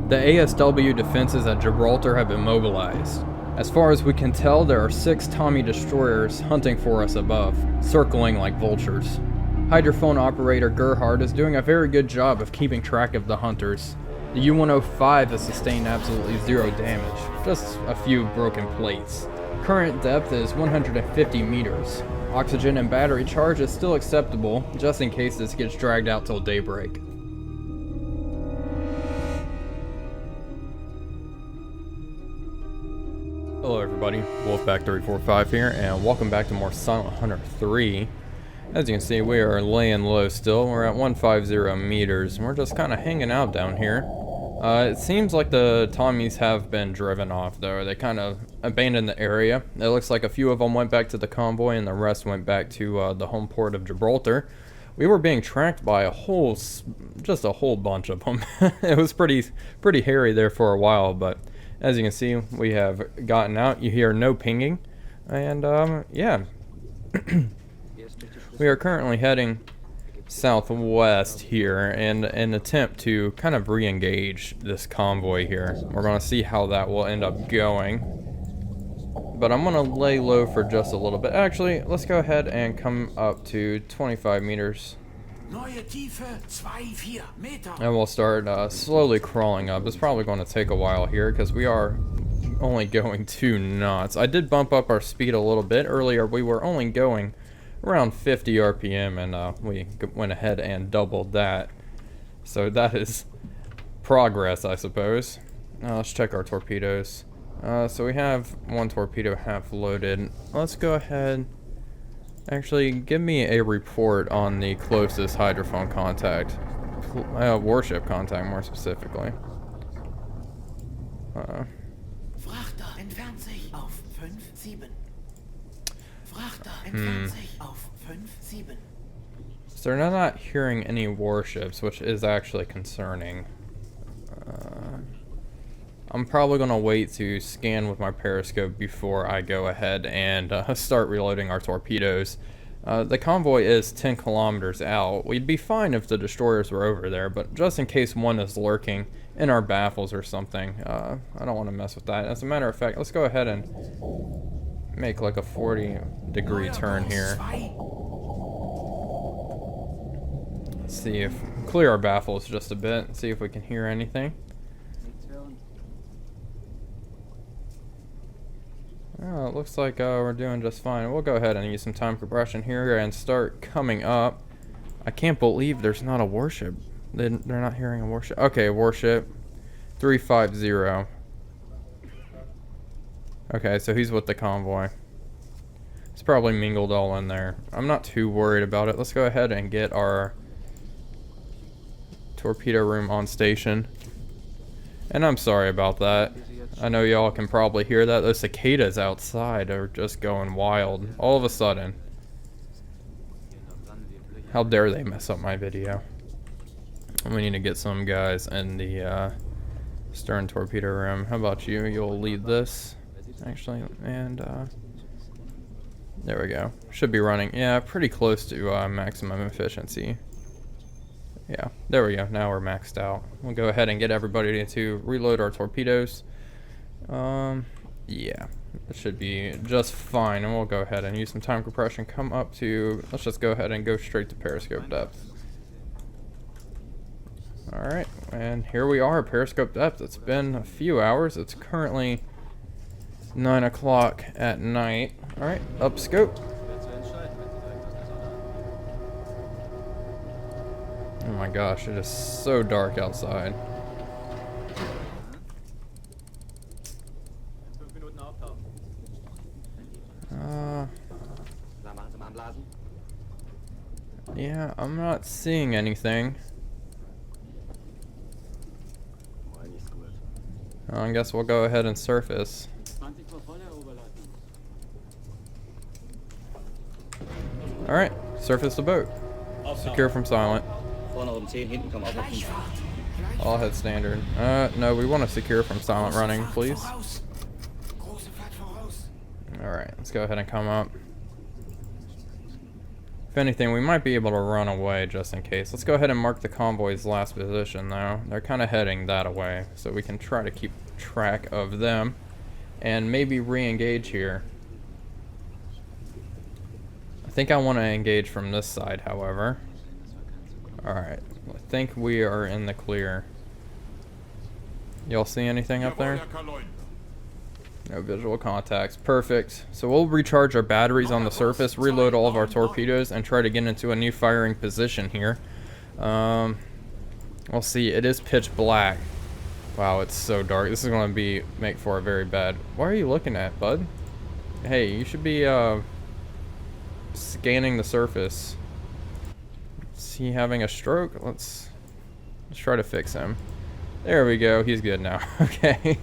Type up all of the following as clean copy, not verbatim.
The ASW defenses at Gibraltar have been mobilized. As far as we can tell, there are 6 Tommy destroyers hunting for us above, circling like vultures. Hydrophone operator Gerhard is doing a very good job of keeping track of the hunters. The U-105 has sustained absolutely 0 damage, just a few broken plates. Current depth is 150 meters. Oxygen and battery charge is still acceptable, just in case this gets dragged out till daybreak. Hello everybody, Wolfpack345 here, and welcome back to more Silent Hunter 3. As you can see, we are laying low still. We're at 150 meters, and we're just kind of hanging out down here. It seems like the Tommies have been driven off, though. They kind of abandoned the area. It looks like a few of them went back to the convoy, and the rest went back to the home port of Gibraltar. We were being tracked by just a whole bunch of them. It was pretty hairy there for a while, but as you can see, we have gotten out. You hear no pinging, and yeah. We are currently heading southwest here in an attempt to kind of re-engage this convoy here. We're going to see how that will end up going. But I'm going to lay low for just a little bit. Actually, let's go ahead and come up to 25 meters. And we'll start slowly crawling up. It's probably going to take a while here because we are only going 2 knots. I did bump up our speed a little bit. Earlier we were only going around 50 RPM, and we went ahead and doubled that. So that is progress, I suppose. Let's check our torpedoes. So we have 1 torpedo half loaded. Let's go ahead. Actually, give me a report on the closest hydrophone contact. Warship contact, more specifically. Frachter entfernt sich auf 5-7. Frachter entfernt sich auf 5-7. So they're not hearing any warships, which is actually concerning. I'm probably going to wait to scan with my periscope before I go ahead and start reloading our torpedoes. The convoy is 10 kilometers out. We'd be fine if the destroyers were over there, but just in case one is lurking in our baffles or something, I don't want to mess with that. As a matter of fact, let's go ahead and make like a 40-degree turn here. Let's see if clear our baffles just a bit, see if we can hear anything. Oh, it looks like we're doing just fine. We'll go ahead and use some time compression here and start coming up. I can't believe there's not a warship. They're not hearing a warship. Okay, warship 350. Okay, so he's with the convoy. It's probably mingled all in there. I'm not too worried about it. Let's go ahead and get our torpedo room on station. And I'm sorry about that. I know y'all can probably hear that. Those cicadas outside are just going wild all of a sudden. How dare they mess up my video. We need to get some guys in the stern torpedo room. How about you? You'll lead this, actually. And there we go. Should be running, yeah, pretty close to maximum efficiency. Yeah, there we go. Now we're maxed out. We'll go ahead and get everybody to reload our torpedoes. Yeah, it should be just fine, and we'll go ahead and use some time compression. Come up to, let's just go ahead and go straight to periscope depth. Alright, and here we are, periscope depth. It's been a few hours. It's currently 9 o'clock at night. Alright, up scope. Oh my gosh, it is so dark outside. Yeah, I'm not seeing anything. I guess we'll go ahead and surface. Alright, surface the boat. Secure from silent. All head standard. No, we want to secure from silent running, please. Alright, let's go ahead and come up. If anything, we might be able to run away just in case. Let's go ahead and mark the convoy's last position, though. They're kind of heading that way, so we can try to keep track of them and maybe re-engage here. I think I want to engage from this side, however. Alright, I think we are in the clear. Y'all see anything up there? No visual contacts. Perfect. So we'll recharge our batteries on the surface, reload all of our torpedoes, and try to get into a new firing position here. We'll see. It is pitch black. Wow, it's so dark. This is going to make for a very bad... What are you looking at, bud? Hey, you should be scanning the surface. Is he having a stroke? Let's try to fix him. There we go. He's good now. Okay.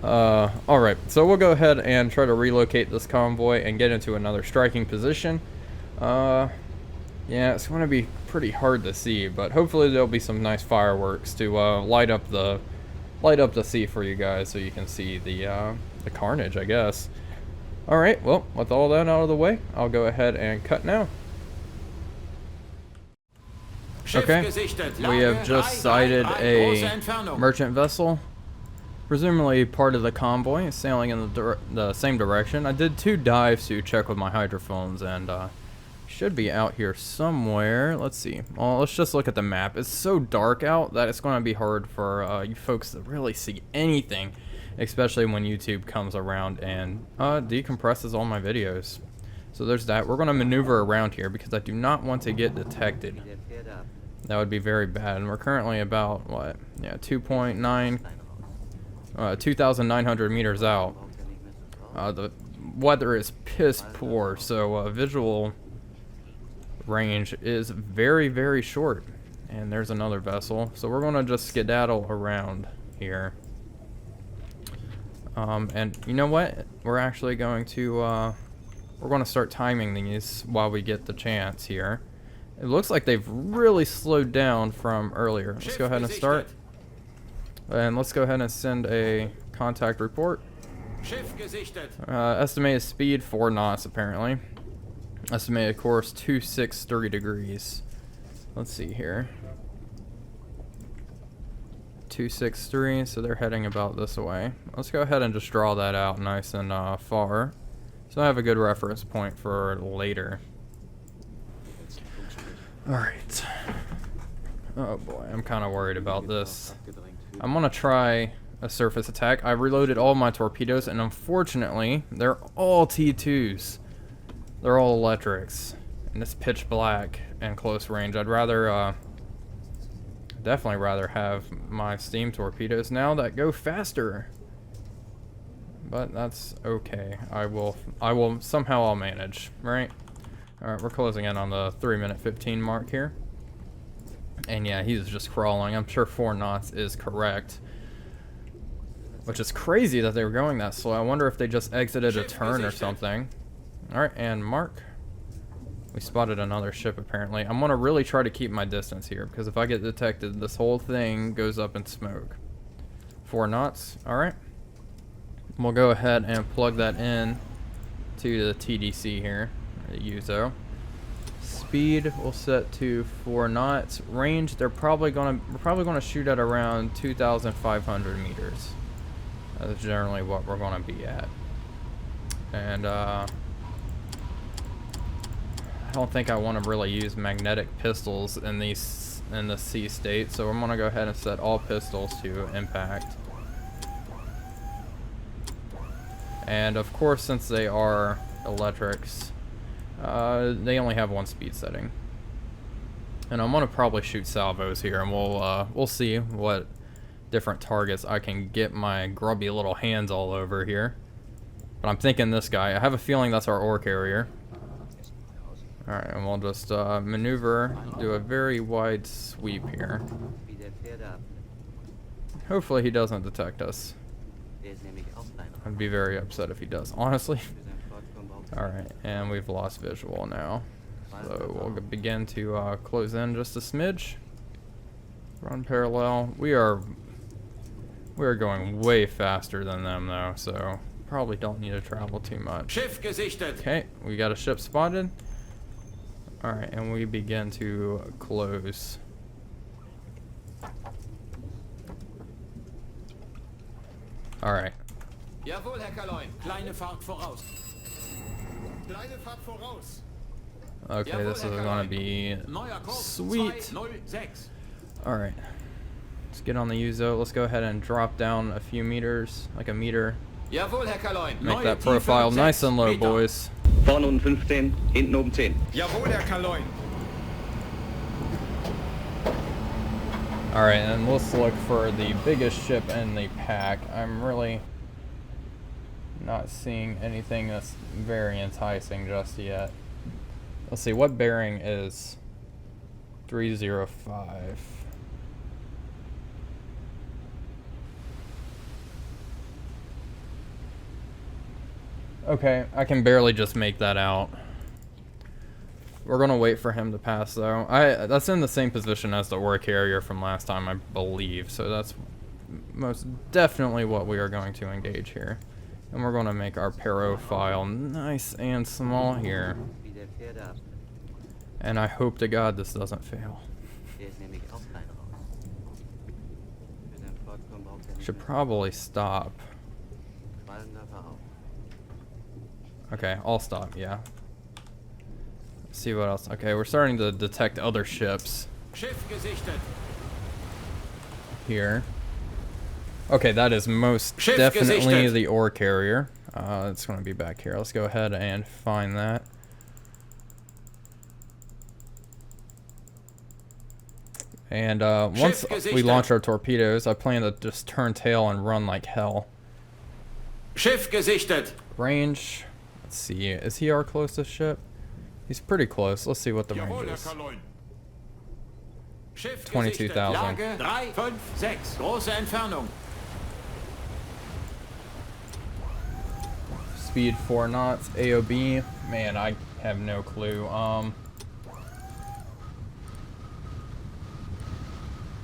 Alright, so we'll go ahead and try to relocate this convoy and get into another striking position. Yeah, it's going to be pretty hard to see, but hopefully there'll be some nice fireworks to light up the sea for you guys, so you can see the carnage, I guess. Alright, well, with all that out of the way, I'll go ahead and cut now. Okay, we have just sighted a merchant vessel. Presumably part of the convoy, sailing in the same direction. I did 2 dives to check with my hydrophones, and should be out here somewhere. Let's see. Well, let's just look at the map. It's so dark out that it's going to be hard for you folks to really see anything, especially when YouTube comes around and decompresses all my videos. So there's that. We're going to maneuver around here because I do not want to get detected. That would be very bad. And we're currently about, what? Yeah, 2,900 meters out. The weather is piss poor, so visual range is very, very short. And there's another vessel, so we're going to just skedaddle around here. And you know what? We're actually going to start timing these while we get the chance here. It looks like they've really slowed down from earlier. Let's go ahead and start. And let's go ahead and send a contact report. Estimated speed 4 knots apparently. Estimated course 263 degrees. Let's see here. 263, so they're heading about this way. Let's go ahead and just draw that out nice and far, so I have a good reference point for later. Alright. Oh boy, I'm kind of worried about this. I'm gonna try a surface attack. I reloaded all my torpedoes, and unfortunately, they're all T2s. They're all electrics, and it's pitch black and close range. I'd rather, definitely rather have my steam torpedoes now that go faster. But that's okay. Somehow I'll manage, right? Alright, we're closing in on the 3-minute 15 mark here. And yeah, he's just crawling. I'm sure 4 knots is correct. Which is crazy that they were going that slow. I wonder if they just exited a turn or something. Alright, and mark. We spotted another ship apparently. I'm going to really try to keep my distance here, because if I get detected, this whole thing goes up in smoke. 4 knots. Alright. We'll go ahead and plug that in to the TDC here. Uzo. Speed we'll set to 4 knots. Range, we're probably gonna shoot at around 2,500 meters. That's generally what we're gonna be at. And I don't think I want to really use magnetic pistols in the sea state, so I'm gonna go ahead and set all pistols to impact. And of course, since they are electrics, they only have 1 speed setting. And I'm gonna probably shoot salvos here, and we'll see what different targets I can get my grubby little hands all over here. But I'm thinking this guy. I have a feeling that's our ore carrier. Alright, and we'll just maneuver, do a very wide sweep here. Hopefully he doesn't detect us. I'd be very upset if he does, honestly. Alright, and we've lost visual now. So we'll begin to close in just a smidge. Run parallel. We are going way faster than them though, so probably don't need to travel too much. Okay, we got a ship spotted. Alright, and we begin to close. Alright. Jawohl, Herr Kaloin. Kleine Fahrt voraus. Kleine Fahrt voraus. Okay, this is gonna be sweet. Alright. Let's get on the Uzo. Let's go ahead and drop down a few meters, like a meter. Jawohl, Herr Kaloin. Make that profile nice and low, boys. Vorne unten 15, hinten oben 10. Jawohl, Herr Kaloin. Alright, and let's look for the biggest ship in the pack. I'm really not seeing anything that's very enticing just yet. Let's see, what bearing is 305? Okay, I can barely just make that out. We're gonna wait for him to pass though. That's in the same position as the ore carrier from last time, I believe. So that's most definitely what we are going to engage here. And we're gonna make our profile nice and small here. And I hope to God this doesn't fail. Should probably stop. Okay, I'll stop, yeah. Let's see what else. Okay, we're starting to detect other ships here. Okay, that is most definitely the ore carrier. It's going to be back here. Let's go ahead and find that. And once we launch our torpedoes, I plan to just turn tail and run like hell. Schiff gesichtet. Range. Let's see. Is he our closest ship? He's pretty close. Let's see what the range is. 22,000. Lage 3, 5, 6. Große Entfernung. Speed 4 knots. AOB. Man, I have no clue.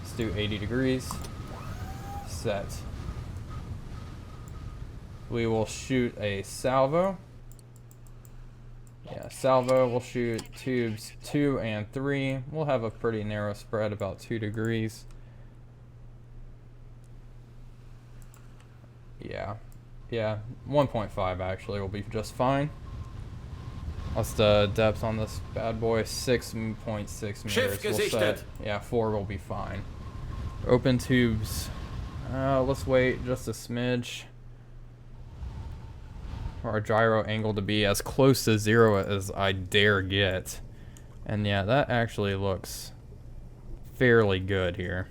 Let's do 80 degrees. Set. We will shoot a salvo. Yeah, salvo. We'll shoot tubes 2 and 3. We'll have a pretty narrow spread, about 2 degrees. Yeah. Yeah, 1.5 actually will be just fine. What's the depth on this bad boy? 6.6 meters. We'll set, yeah, 4 will be fine. Open tubes. Let's wait just a smidge for our gyro angle to be as close to 0 as I dare get. And yeah, that actually looks fairly good here.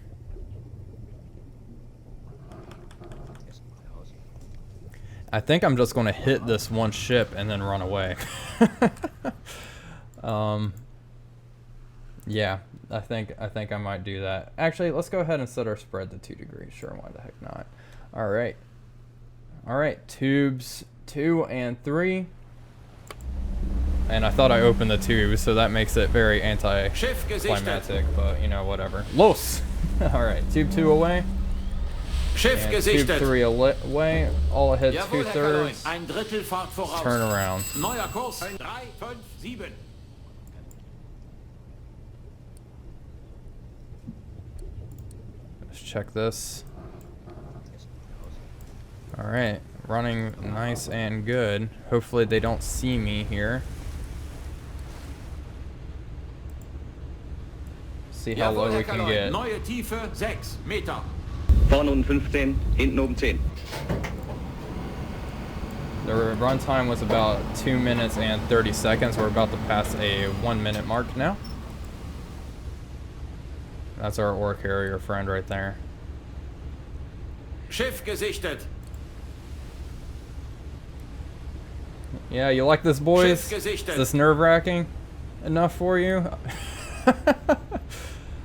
I think I'm just going to hit this one ship and then run away. Yeah, I think I might do that. Actually, let's go ahead and set our spread to 2 degrees. Sure, why the heck not? All right. All right, tubes 2 and 3. And I thought I opened the tubes, so that makes it very anti-climatic, but you know, whatever. Los! All right, tube 2 away. Schiff and tube 3 away. All ahead 2/3. Ein Drittel Fahrt voraus. Turn around. Neuer Kurs 3, 5, 7. Let's check this. All right, running nice and good. Hopefully they don't see me here. See how low we can get. Neue Tiefe 6 Meter. Vorne unten 15, hinten oben 10. The run time was about 2 minutes and 30 seconds. We're about to pass a 1 minute mark now. That's our ore carrier friend right there. Schiff gesichtet. Yeah, you like this, boys? Is this nerve-wracking enough for you?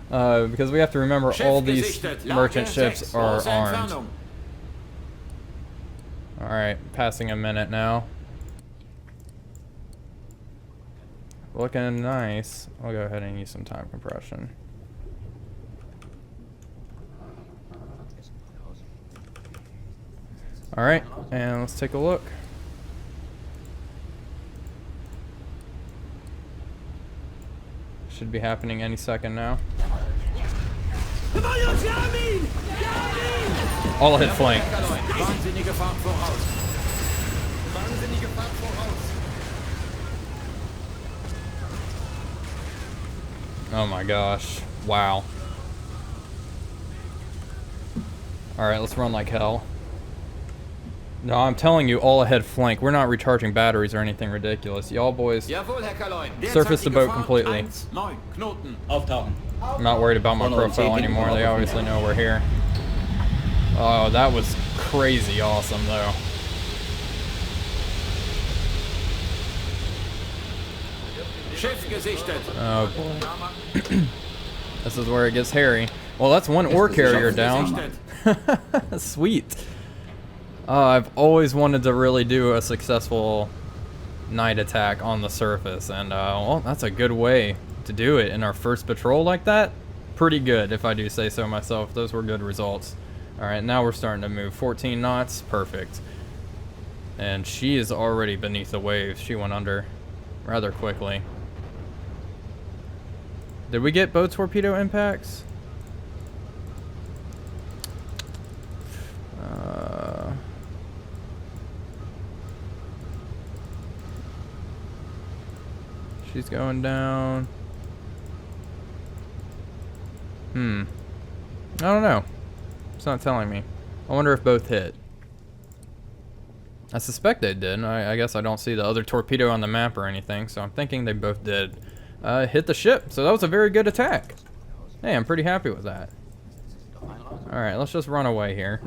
Because we have to remember all these merchant ships are armed. Alright, passing a minute now. Looking nice. I'll go ahead and use some time compression. Alright, and let's take a look. Should be happening any second now. All ahead flank. Wahnsinnige Fahrt voraus. Wahnsinnige Fahrt voraus. Oh my gosh. Wow. Alright, let's run like hell. No, I'm telling you, all ahead flank. We're not recharging batteries or anything ridiculous. Y'all boys, Jawohl, Herr Kaloin. surface the boat Derzeitige Fahrt completely. 1,9 Knoten. Auftauchen. I'm not worried about my profile anymore. They obviously know we're here. Oh, that was crazy awesome, though. Schiff gesichtet. Oh boy. This is where it gets hairy. Well, that's one ore carrier down. Sweet. I've always wanted to really do a successful night attack on the surface, and well, that's a good way to do it in our first patrol like that. Pretty good, if I do say so myself. Those were good results. Alright, now we're starting to move. 14 knots, perfect. And she is already beneath the waves. She went under rather quickly. Did we get both torpedo impacts? She's going down. I don't know. It's not telling me. I wonder if both hit. I suspect they did. I guess I don't see the other torpedo on the map or anything, so I'm thinking they both did hit the ship. So that was a very good attack. Hey, I'm pretty happy with that. Alright, let's just run away here.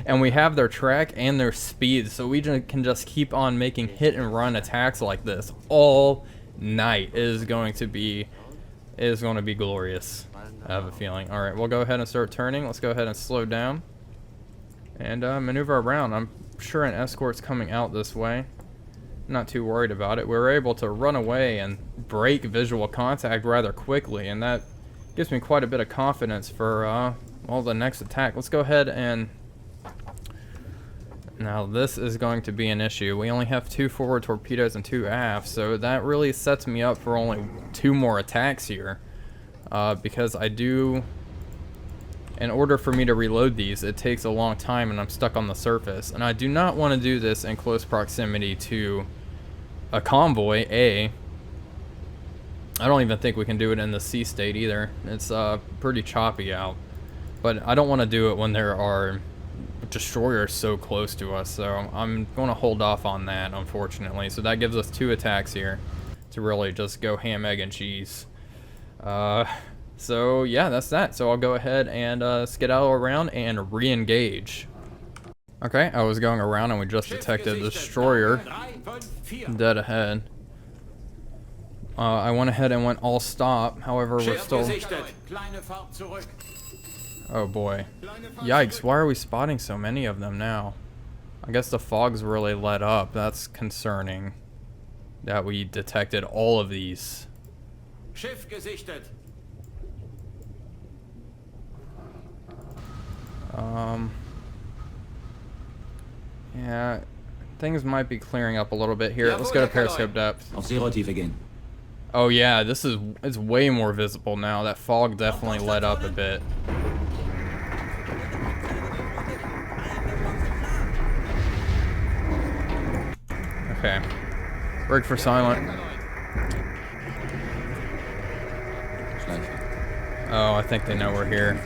And we have their track and their speed, so we can just keep on making hit and run attacks like this all night. It is going to be glorious, I have a feeling. Alright, we'll go ahead and start turning. Let's go ahead and slow down and maneuver around. I'm sure an escort's coming out this way. Not too worried about it. We were able to run away and break visual contact rather quickly, and that gives me quite a bit of confidence for well, the next attack. Let's go ahead and... Now this is going to be an issue. We only have 2 forward torpedoes and 2 aft, so that really sets me up for only 2 more attacks here. Because I do... In order for me to reload these, it takes a long time and I'm stuck on the surface. And I do not want to do this in close proximity to a convoy, A. I don't even think we can do it in the sea state either. It's pretty choppy out. But I don't want to do it when there are destroyers so close to us, so I'm going to hold off on that, unfortunately. So that gives us 2 attacks here to really just go ham, egg, and cheese. So yeah, that's that. So I'll go ahead and skedaddle around and re-engage. Okay, I was going around and we just detected the destroyer dead ahead. I went ahead and went all stop. However, we're still... Oh boy. Yikes, why are we spotting so many of them now? I guess the fog's really let up. That's concerning that we detected all of these. Schiff gesichtet. Yeah, things might be clearing up a little bit here. Let's go to periscope depth. Auf Seerotiefe gehen. Oh yeah, it's way more visible now. That fog definitely let up a bit. Okay. Break for silent. Oh, I think they know we're here.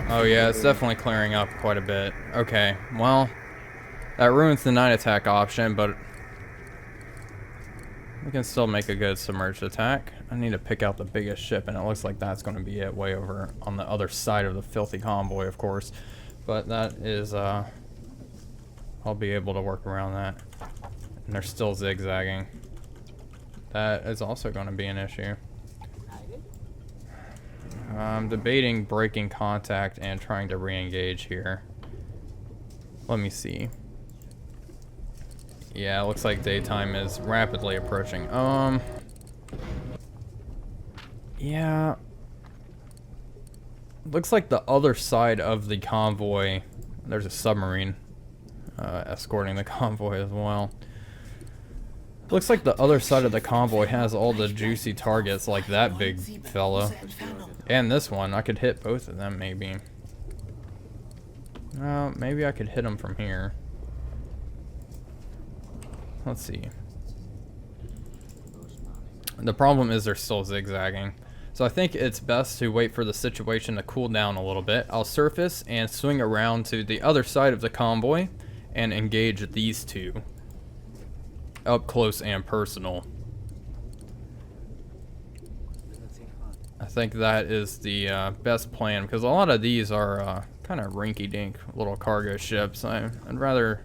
Oh yeah, it's definitely clearing up quite a bit. Okay, well, that ruins the night attack option, but we can still make a good submerged attack. I need to pick out the biggest ship, and it looks like that's going to be it way over on the other side of the filthy convoy, of course. But that is, I'll be able to work around that. And they're still zigzagging. That is also going to be an issue. I'm debating breaking contact and trying to re-engage here. Let me see. Yeah, it looks like daytime is rapidly approaching. Yeah. Looks like the other side of the convoy, there's a submarine. escorting the convoy as well. Looks like the other side of the convoy has all the juicy targets, like that big fella. And this one. I could hit both of them, maybe. Maybe I could hit them from here. Let's see. The problem is they're still zigzagging. So I think it's best to wait for the situation to cool down a little bit. I'll surface and swing around to the other side of the convoy and engage these two. Up close and personal. I think that is the best plan, because a lot of these are kind of rinky-dink little cargo ships. I'd rather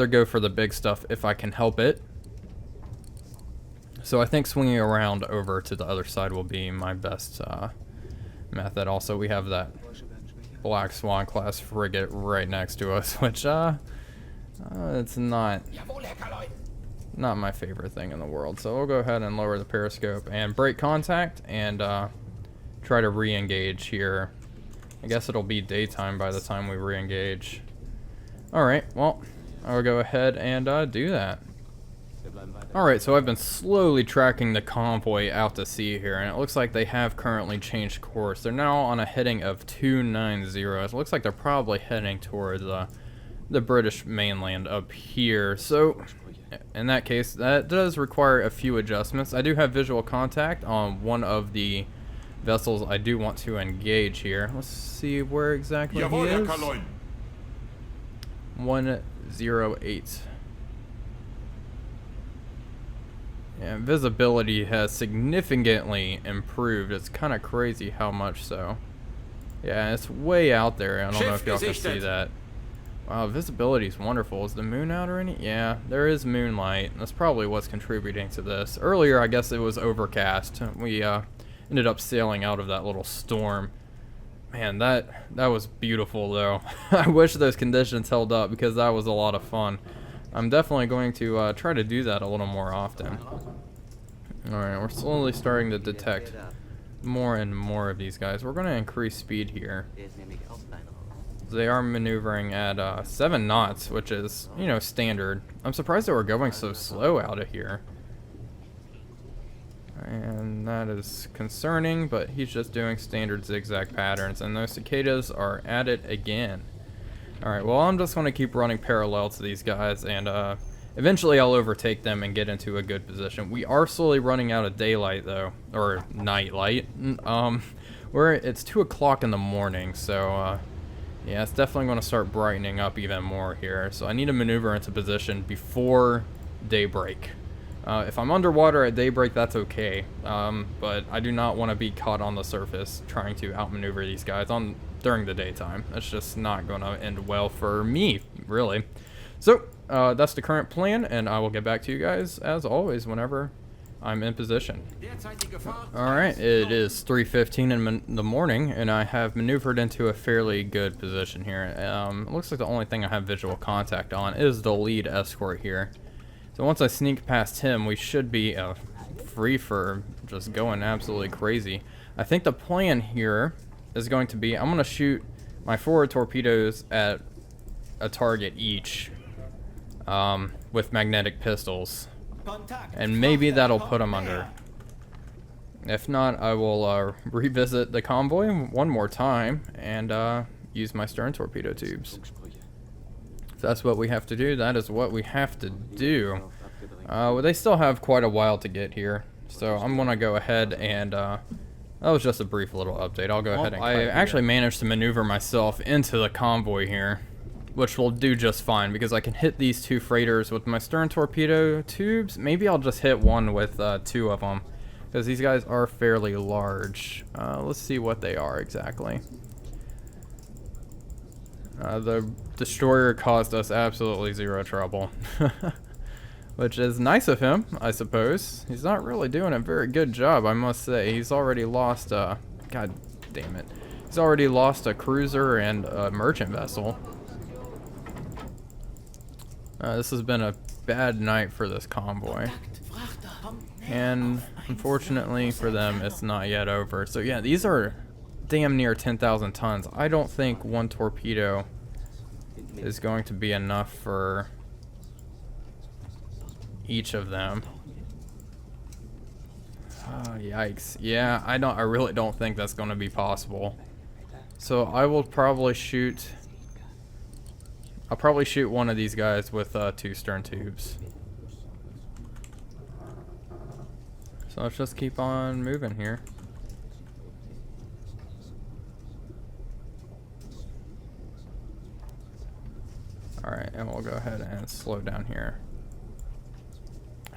go for the big stuff if I can help it. So I think swinging around over to the other side will be my best method. Also, we have that Black Swan class frigate right next to us, which it's not my favorite thing in the world. So we'll go ahead and lower the periscope and break contact and try to re-engage here. I guess it'll be daytime by the time we re-engage. Alright, well, I'll go ahead and do that. Alright, so I've been slowly tracking the convoy out to sea here, and it looks like they have currently changed course. They're now on a heading of 290. It looks like they're probably heading towards the British mainland up here. So, in that case, that does require a few adjustments. I do have visual contact on one of the vessels I do want to engage here. Let's see where exactly he is. 108. Yeah, visibility has significantly improved. It's kind of crazy how much so. Yeah, it's way out there. I don't know if y'all can see that. Wow, visibility is wonderful. Is the moon out or any? Yeah, there is moonlight. That's probably what's contributing to this. Earlier, I guess it was overcast. We ended up sailing out of that little storm. Man, that was beautiful, though. I wish those conditions held up, because that was a lot of fun. I'm definitely going to try to do that a little more often. Alright, we're slowly starting to detect more and more of these guys. We're going to increase speed here. They are maneuvering at 7 knots, which is, you know, standard. I'm surprised they were going so slow out of here. And that is concerning, but he's just doing standard zigzag patterns, and those cicadas are at it again. Alright, well, I'm just going to keep running parallel to these guys, and eventually I'll overtake them and get into a good position. We are slowly running out of daylight, though, or night light. It's 2 o'clock in the morning, so yeah, it's definitely going to start brightening up even more here. So I need to maneuver into position before daybreak. If I'm underwater at daybreak, that's okay, but I do not want to be caught on the surface trying to outmaneuver these guys during the daytime. That's just not going to end well for me, really. So, that's the current plan, and I will get back to you guys, as always, whenever I'm in position. Alright, it is 3:15 in the morning, and I have maneuvered into a fairly good position here. It looks like the only thing I have visual contact on is the lead escort here. So once I sneak past him, we should be free for just going absolutely crazy. I think the plan here is going to be, I'm going to shoot my forward torpedoes at a target each with magnetic pistols. And maybe that'll put them under. If not, I will revisit the convoy one more time and use my stern torpedo tubes. If that's what we have to do, that is what we have to do. Well, they still have quite a while to get here, so I'm going to go ahead and... that was just a brief little update. I'll go ahead and... I actually managed to maneuver myself into the convoy here, which will do just fine, because I can hit these 2 freighters with my stern torpedo tubes. Maybe I'll just hit one with 2 of them, because these guys are fairly large. Let's see what they are exactly. The destroyer caused us absolutely 0 trouble. Which is nice of him, I suppose. He's not really doing a very good job, I must say. He's already lost a... God damn it. He's already lost a cruiser and a merchant vessel. This has been a bad night for this convoy. And unfortunately for them, it's not yet over. So yeah, these are damn near 10,000 tons. I don't think one torpedo is going to be enough for each of them. Oh, yikes. Yeah, I really don't think that's going to be possible. So I will probably shoot... I'll probably shoot one of these guys with 2 stern tubes. So let's just keep on moving here. Alright, and we'll go ahead and slow down here.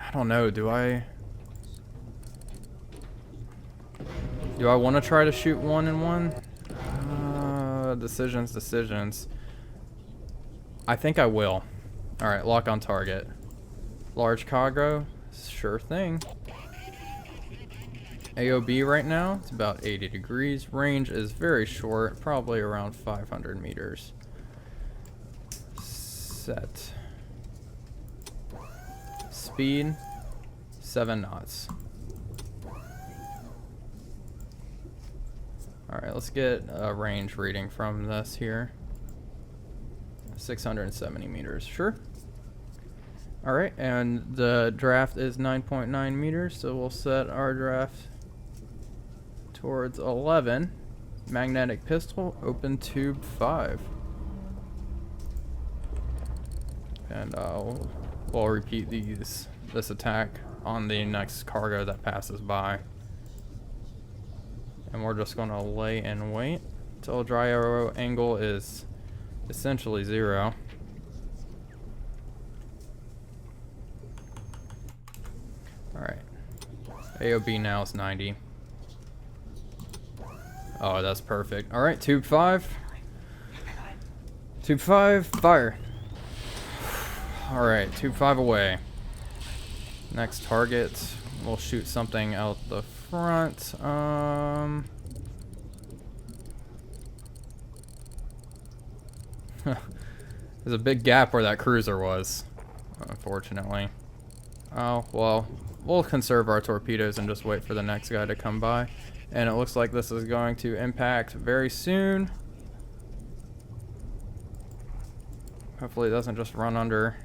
I don't know, do I want to try to shoot 1 and 1? Decisions. I think I will. Alright, lock on target. Large cargo, sure thing. AOB right now, it's about 80 degrees. Range is very short, probably around 500 meters. Set. Speed, 7 knots. Alright, let's get a range reading from this here. 670 meters, sure. Alright, and the draft is 9.9 meters, so we'll set our draft towards 11. Magnetic pistol, open tube 5. And we'll repeat this attack on the next cargo that passes by. And we're just going to lay and wait until dry arrow angle is essentially 0. Alright. AOB now is 90. Oh, that's perfect. Alright, tube 5. Tube 5, fire. Alright, tube 5 away. Next target, we'll shoot something out the front. There's a big gap where that cruiser was, unfortunately. Oh, well, we'll conserve our torpedoes and just wait for the next guy to come by. And it looks like this is going to impact very soon. Hopefully it doesn't just run under.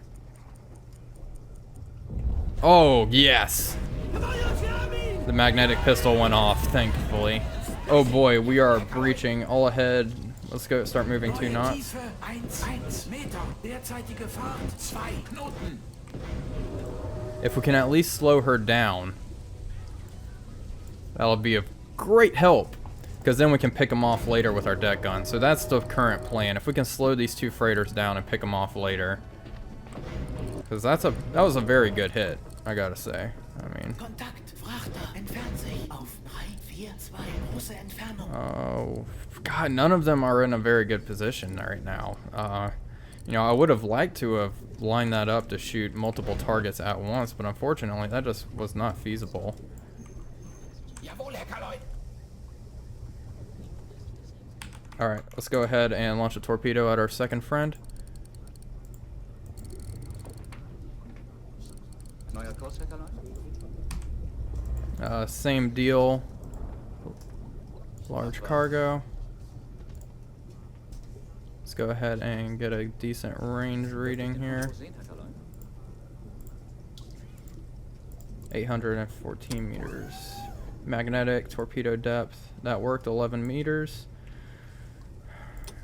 Oh, yes! The magnetic pistol went off, thankfully. Oh boy, we are breaching all ahead. Let's go start moving 2 knots. If we can at least slow her down, that'll be of great help. Because then we can pick them off later with our deck gun. So that's the current plan. If we can slow these 2 freighters down and pick them off later. Because that was a very good hit, I gotta say. I mean... Oh, God, none of them are in a very good position right now. You know, I would have liked to have lined that up to shoot multiple targets at once, but unfortunately, that just was not feasible. Alright, let's go ahead and launch a torpedo at our second friend. Same deal. Large cargo. Let's go ahead and get a decent range reading here. 814 meters. Magnetic torpedo depth. That worked, 11 meters.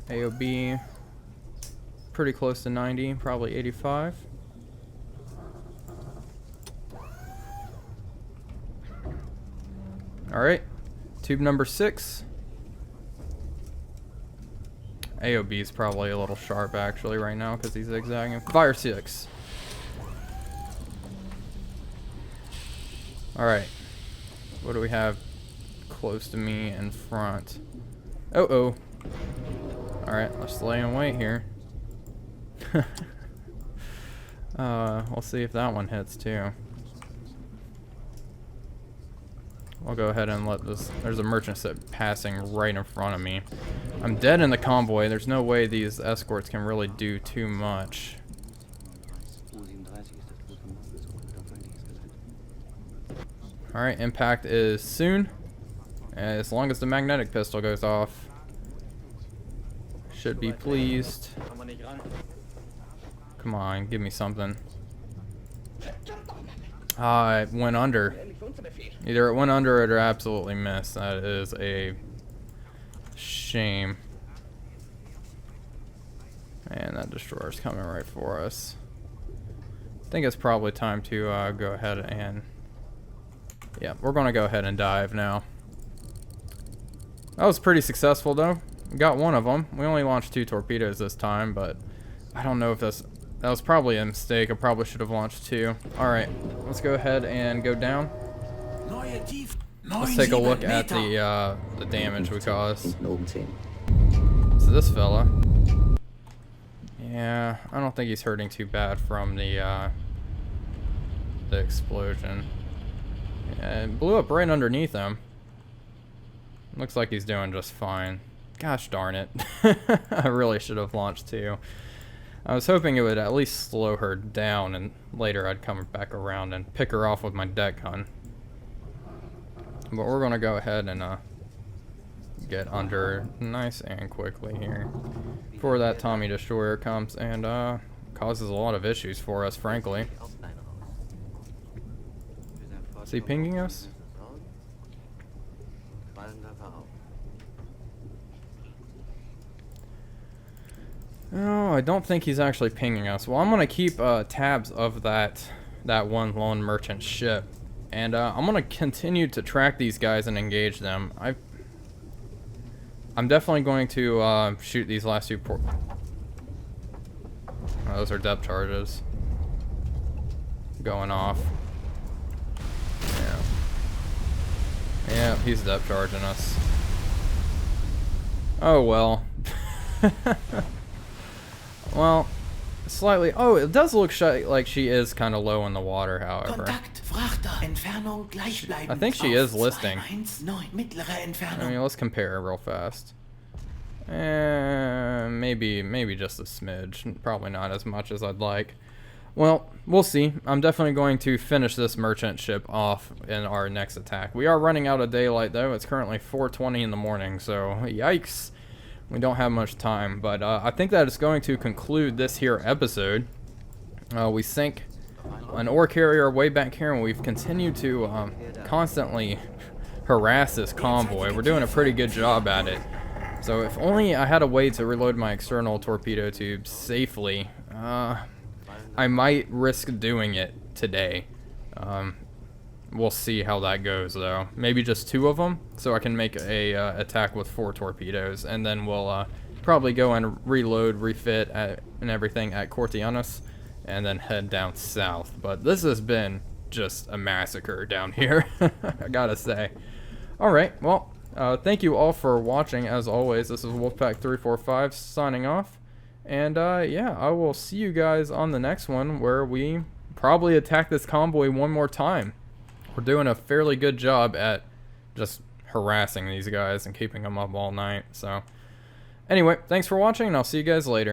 AOB pretty close to 90, probably 85. Alright, tube number 6. AOB is probably a little sharp actually right now because he's zigzagging. Fire 6. Alright, what do we have close to me in front? Oh. Alright, let's lay and wait here. We'll see if that one hits too. I'll go ahead and let this... There's a merchant ship passing right in front of me. I'm dead in the convoy. There's no way these escorts can really do too much. Alright, impact is soon. As long as the magnetic pistol goes off. Should be pleased. Come on, give me something. Ah, it went under. Either it went under or it absolutely missed. That is a shame. And that destroyer's coming right for us. I think it's probably time to go ahead and... Yeah, we're going to go ahead and dive now. That was pretty successful though. We got one of them. We only launched 2 torpedoes this time, but I don't know if that was probably a mistake. I probably should have launched 2. Alright, let's go ahead and go down. Let's take a look at the damage we caused. So this fella... Yeah, I don't think he's hurting too bad from the explosion. Yeah, it blew up right underneath him. Looks like he's doing just fine. Gosh darn it. I really should have launched 2. I was hoping it would at least slow her down, and later I'd come back around and pick her off with my deck gun. But we're going to go ahead and get under nice and quickly here before that Tommy destroyer comes and causes a lot of issues for us, frankly. Is he pinging us? No, I don't think he's actually pinging us. Well, I'm gonna keep tabs of that one lone merchant ship, and I'm gonna continue to track these guys and engage them. I'm definitely going to shoot these last 2 those are depth charges going off. Yeah. Yeah, he's depth charging us. Oh well. Well, slightly. Oh, it does look like she is kind of low in the water, however. I think she is listing. I mean, let's compare real fast. Maybe just a smidge. Probably not as much as I'd like. Well, we'll see. I'm definitely going to finish this merchant ship off in our next attack. We are running out of daylight, though. It's currently 4:20 in the morning, so yikes. We don't have much time, but I think that is going to conclude this here episode. We sank an ore carrier way back here, and we've continued to constantly harass this convoy. We're doing a pretty good job at it. So if only I had a way to reload my external torpedo tubes safely, I might risk doing it today. We'll see how that goes, though. Maybe just 2 of them, so I can make a attack with 4 torpedoes, and then we'll probably go and reload, refit, and everything at Cortianus, and then head down south. But this has been just a massacre down here, I gotta say. Alright, well, thank you all for watching, as always. This is Wolfpack345 signing off, and yeah, I will see you guys on the next one, where we probably attack this convoy one more time. We're doing a fairly good job at just harassing these guys and keeping them up all night. So, anyway, thanks for watching, and I'll see you guys later.